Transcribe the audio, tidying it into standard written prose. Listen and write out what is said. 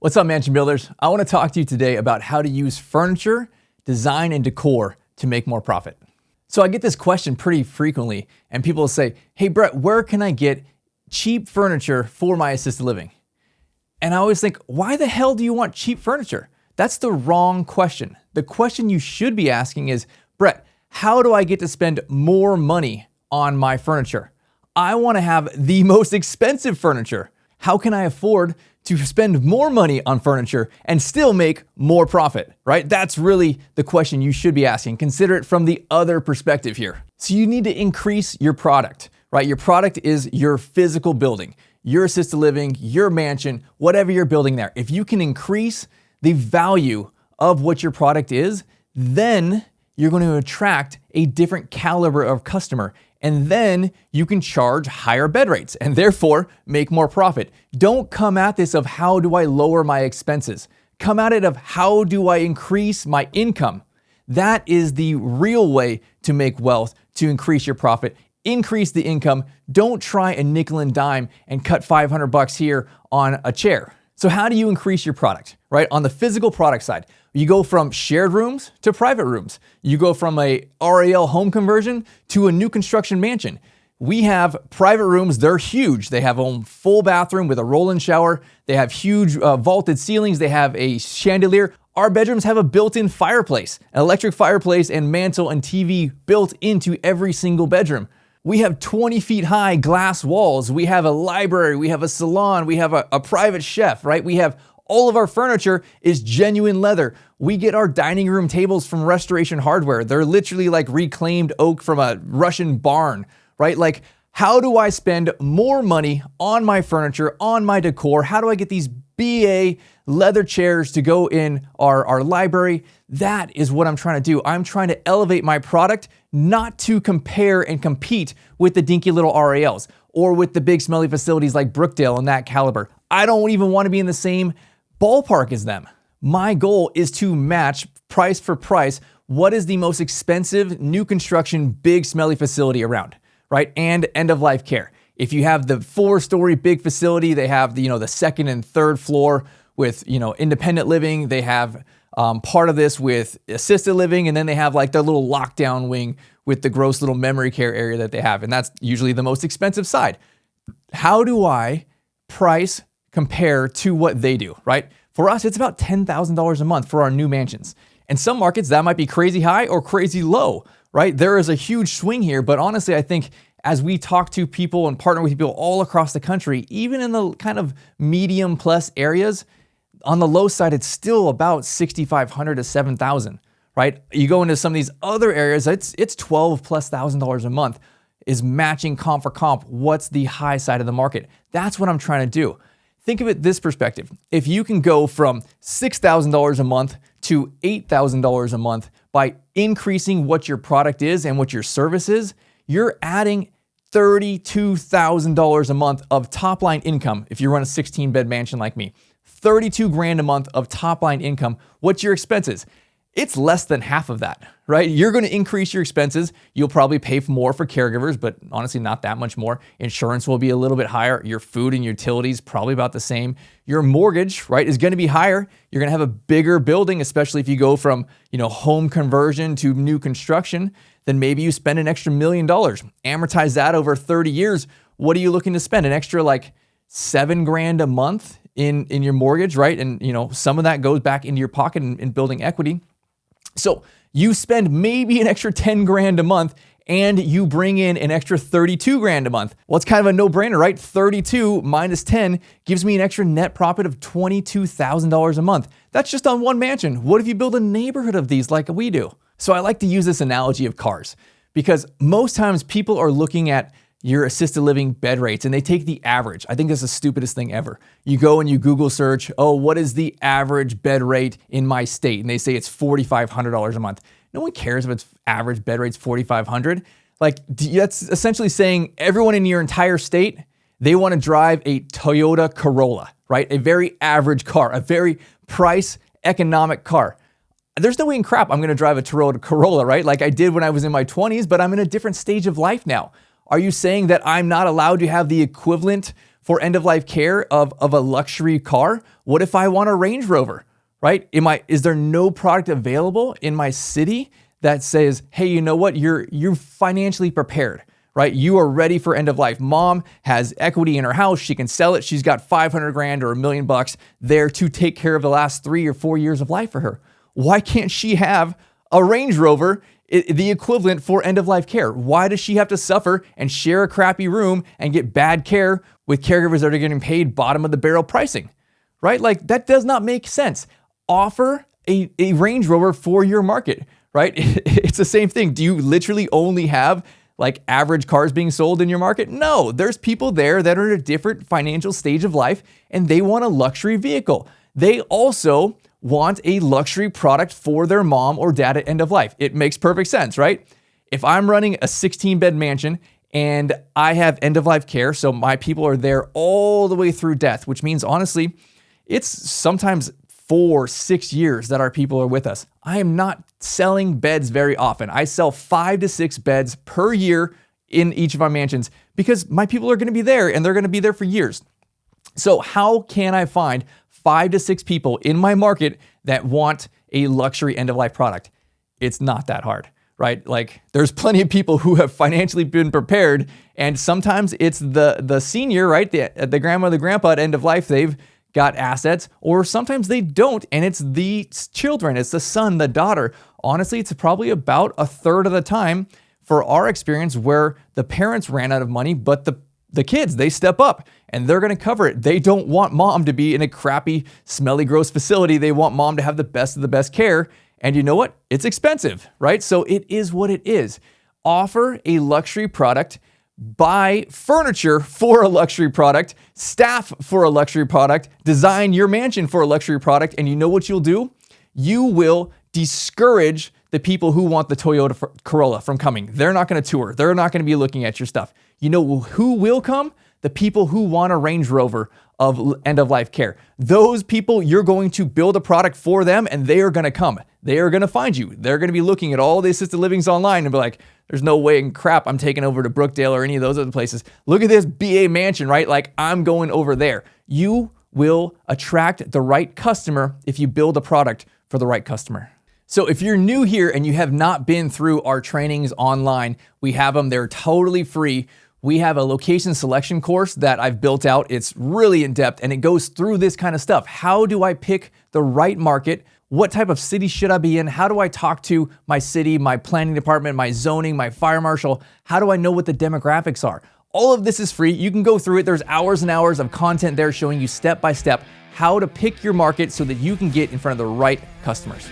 What's up, mansion builders? I want to talk to you today about how to use furniture, design, and decor to make more profit. So I get this question pretty frequently, and people will say, hey Brett, where can I get cheap furniture for my assisted living? And I always think, why the hell do you want cheap furniture? That's the wrong question. The question you should be asking is, Brett, how do I get to spend more money on my furniture? I want to have the most expensive furniture. How can I afford to spend more money on furniture and still make more profit, right? That's really the question you should be asking. Consider it from the other perspective here. So you need to increase your product, right? Your product is your physical building, your assisted living, your mansion, whatever you're building there. If you can increase the value of what your product is, then you're going to attract a different caliber of customer. And then you can charge higher bed rates and therefore make more profit. Don't come at this of how do I lower my expenses? Come at it of how do I increase my income? That is the real way to make wealth, to increase your profit, increase the income. Don't try a nickel and dime and cut $500 here on a chair. So how do you increase your product, right? On the physical product side, you go from shared rooms to private rooms. You go from a RAL home conversion to a new construction mansion. We have private rooms, they're huge. They have a full bathroom with a roll-in shower. They have huge vaulted ceilings. They have a chandelier. Our bedrooms have a built-in fireplace, an electric fireplace and mantle and TV built into every single bedroom. We have 20 feet high glass walls. We have a library. We have a salon. We have a private chef, right? We have all of our furniture is genuine leather. We get our dining room tables from Restoration Hardware. They're literally like reclaimed oak from a Russian barn, right? Like, how do I spend more money on my furniture, on my decor? How do I get these BA leather chairs to go in our library? That is what I'm trying to do. I'm trying to elevate my product, not to compare and compete with the dinky little RALs or with the big smelly facilities like Brookdale and that caliber. I don't even want to be in the same ballpark as them. My goal is to match price for price what is the most expensive new construction big smelly facility around, right? And end of life care. If you have the 4-story big facility, they have the second and third floor with independent living. They have part of this with assisted living, and then they have like their little lockdown wing with the gross little memory care area that they have, and that's usually the most expensive side. How do I price compare to what they do, right? For us, it's about $10,000 a month for our new mansions. In some markets, that might be crazy high or crazy low, right? There is a huge swing here, but honestly, I think as we talk to people and partner with people all across the country, even in the kind of medium plus areas, on the low side, it's still about $6,500 to $7,000, right? You go into some of these other areas, it's $12,000+ a month is matching comp for comp. What's the high side of the market? That's what I'm trying to do. Think of it this perspective. If you can go from $6,000 a month to $8,000 a month by increasing what your product is and what your service is, you're adding $32,000 a month of top line income. If you run a 16-bed mansion like me, 32 grand a month of top line income. What's your expenses? It's less than half of that, right? You're going to increase your expenses. You'll probably pay more for caregivers, but honestly, not that much more. Insurance will be a little bit higher. Your food and utilities, probably about the same. Your mortgage, right, is going to be higher. You're going to have a bigger building, especially if you go from, home conversion to new construction. Then maybe you spend an extra $1 million. Amortize that over 30 years. What are you looking to spend? An extra like $7 grand a month in your mortgage, right? And, some of that goes back into your pocket in building equity. So you spend maybe an extra 10 grand a month and you bring in an extra 32 grand a month. Well, it's kind of a no-brainer, right? 32 minus 10 gives me an extra net profit of $22,000 a month. That's just on one mansion. What if you build a neighborhood of these like we do? So I like to use this analogy of cars because most times people are looking at your assisted living bed rates and they take the average. I think that's the stupidest thing ever. You go and you Google search, what is the average bed rate in my state? And they say it's $4,500 a month. No one cares if it's average bed rate's $4,500. Like, that's essentially saying everyone in your entire state, they want to drive a Toyota Corolla, right? A very average car, a very price economic car. There's no way in crap I'm going to drive a Toyota Corolla, right? Like I did when I was in my 20s, but I'm in a different stage of life now. Are you saying that I'm not allowed to have the equivalent for end-of-life care of a luxury car? What if I want a Range Rover, right? Is there no product available in my city that says, hey, you know what? You're financially prepared, right? You are ready for end of life. Mom has equity in her house. She can sell it. She's got 500 grand or $1 million there to take care of the last 3 or 4 years of life for her. Why can't she have a Range Rover, the equivalent for end of life care? Why does she have to suffer and share a crappy room and get bad care with caregivers that are getting paid bottom of the barrel pricing, right? Like, that does not make sense. Offer a Range Rover for your market, right? It's the same thing. Do you literally only have like average cars being sold in your market? No, there's people there that are at a different financial stage of life and they want a luxury vehicle. They also want a luxury product for their mom or dad at end of life. It makes perfect sense, right? If I'm running a 16-bed mansion and I have end of life care, so my people are there all the way through death, which means honestly, it's sometimes 4-6 years that our people are with us. I am not selling beds very often. I sell 5 to 6 beds per year in each of our mansions because my people are going to be there and they're going to be there for years. So how can I find 5 to 6 people in my market that want a luxury end-of-life product? It's not that hard, right? Like, there's plenty of people who have financially been prepared, and sometimes it's the senior, right? The grandma, the grandpa at end of life, they've got assets, or sometimes they don't, and it's the children, it's the son, the daughter. Honestly, it's probably about a third of the time for our experience where the parents ran out of money, but the kids, they step up and they're going to cover it. They don't want mom to be in a crappy, smelly, gross facility. They want mom to have the best of the best care. And you know what? It's expensive, right? So it is what it is. Offer a luxury product, buy furniture for a luxury product, staff for a luxury product, design your mansion for a luxury product. And you know what you'll do? You will discourage the people who want the Toyota Corolla from coming. They're not going to tour. They're not going to be looking at your stuff. You know who will come? The people who want a Range Rover of end-of-life care. Those people, you're going to build a product for them and they are going to come. They are going to find you. They're going to be looking at all the assisted livings online and be like, there's no way in crap I'm taking over to Brookdale or any of those other places. Look at this BA mansion, right? Like, I'm going over there. You will attract the right customer if you build a product for the right customer. So if you're new here and you have not been through our trainings online, we have them. They're totally free. We have a location selection course that I've built out. It's really in depth and it goes through this kind of stuff. How do I pick the right market? What type of city should I be in? How do I talk to my city, my planning department, my zoning, my fire marshal? How do I know what the demographics are? All of this is free. You can go through it. There's hours and hours of content there showing you step by step how to pick your market so that you can get in front of the right customers.